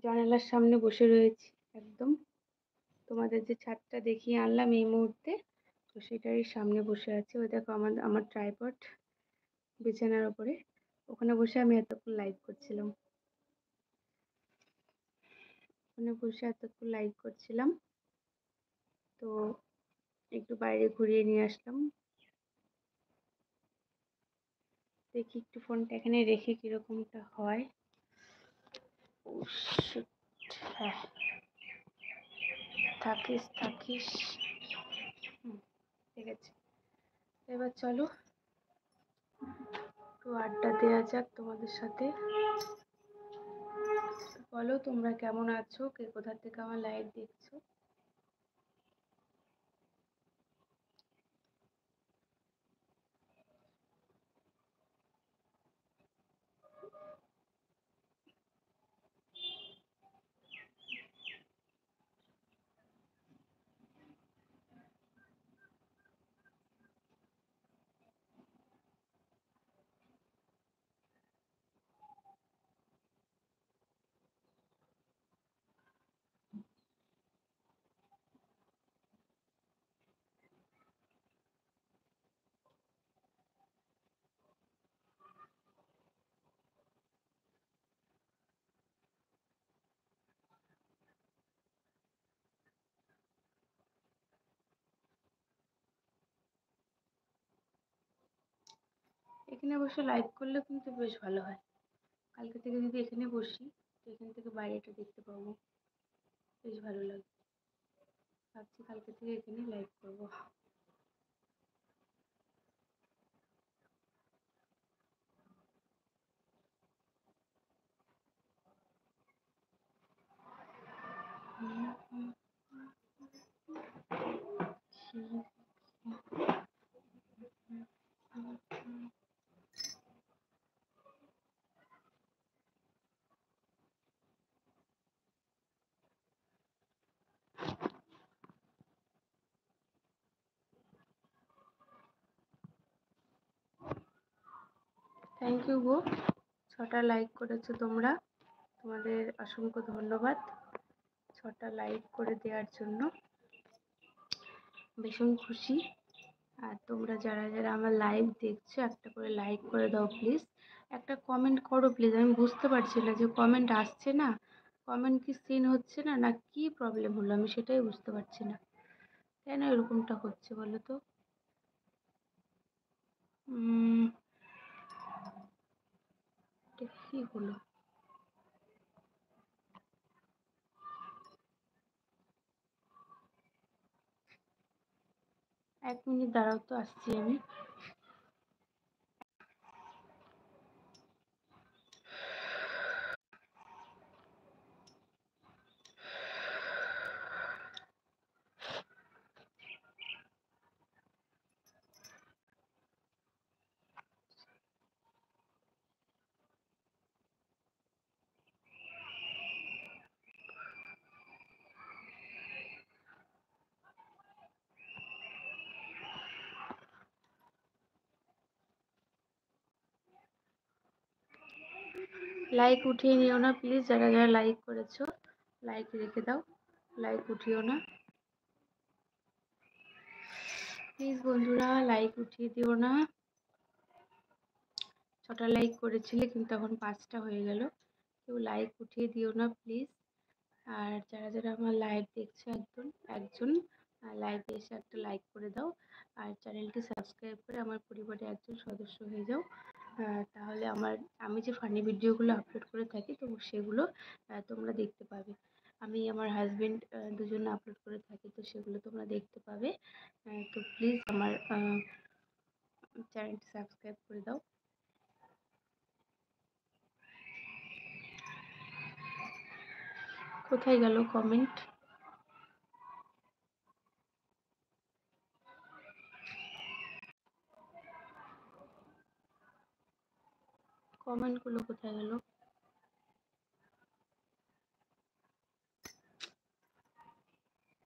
জানালার সামনে বসে রয়েছি একদম। তোমাদের যে ছাদটা দেখিয়ে আনলাম এই মুহূর্তে, তো সেটারই সামনে বসে আছি। ওই দেখো আমার ট্রাইপড বিছানার ওপরে, ওখানে বসে আমি এতক্ষণ লাইভ করছিলাম। তো একটু বাইরে ঘুরিয়ে নিয়ে আসলাম। দেখি একটু ফোনটা এখানে রেখে কিরকমটা হয়। হ্যাঁ, থাকিস থাকিস। ঠিক আছে, এবার চলো একটু আড্ডা দেওয়া যাক তোমাদের সাথে। বলো তোমরা কেমন আছো, কে কোথা থেকে আমার লাইভ দেখছো। এখানে বসে লাইভ করলে কিন্তু বেশ ভালো হয়। কালকে থেকে যদি এখানে বসি, তো এখান থেকে বাইরেটা দেখতে পাবো, বেশ ভালো লাগবে। ভাবছি কালকে থেকে এখানে লাইভ করবো। থ্যাংক ইউ গো, 6টা লাইক করেছো তোমরা, তোমাদের অসংখ্য ধন্যবাদ 6টা লাইক করে দেওয়ার জন্য। ভীষণ খুশি। আর তোমরা যারা যারা আমার লাইভ দেখছো, একটা করে লাইক করে দাও প্লিজ, একটা কমেন্ট করো প্লিজ। আমি বুঝতে পারছি না যে কমেন্ট আসছে না, কমেন্ট কি সিন হচ্ছে না, না কি প্রবলেম হলো, আমি সেটাই বুঝতে পারছি না কেন এরকমটা হচ্ছে বলো তো। এটা কি হলো। 1 মিনিট দাঁড়াও তো, আসছি আমি। লাইক উঠিয়ে নিও না প্লিজ, যারা যারা লাইক করেছো লাইক রেখে দাও, লাইক উঠিও না প্লিজ বন্ধুরা, লাইক উঠিয়ে দিও না। 6টা লাইক করেছিলে কিন্তু এখন 5টা হয়ে গেল, কেউ লাইক উঠিয়ে দিও না প্লিজ। আর যারা যারা আমার লাইভ দেখছো একজন একজন লাইভে এসে একটা লাইক করে দাও, আর চ্যানেলটি সাবস্ক্রাইব করে আমার পরিবারে একজন সদস্য হয়ে যাও। তাহলে আমি যে ফানি ভিডিওগুলো আপলোড করে থাকি তো সেগুলো তোমরা দেখতে পাবে। আমি আমার হাজবেন্ড দুজনে আপলোড করে থাকি, তো সেগুলো তোমরা দেখতে পাবে। তো প্লিজ আমার চ্যানেলটি সাবস্ক্রাইব করে দাও। কোথায় গেল কমেন্ট, কমেন্টগুলো কোথায় গেল।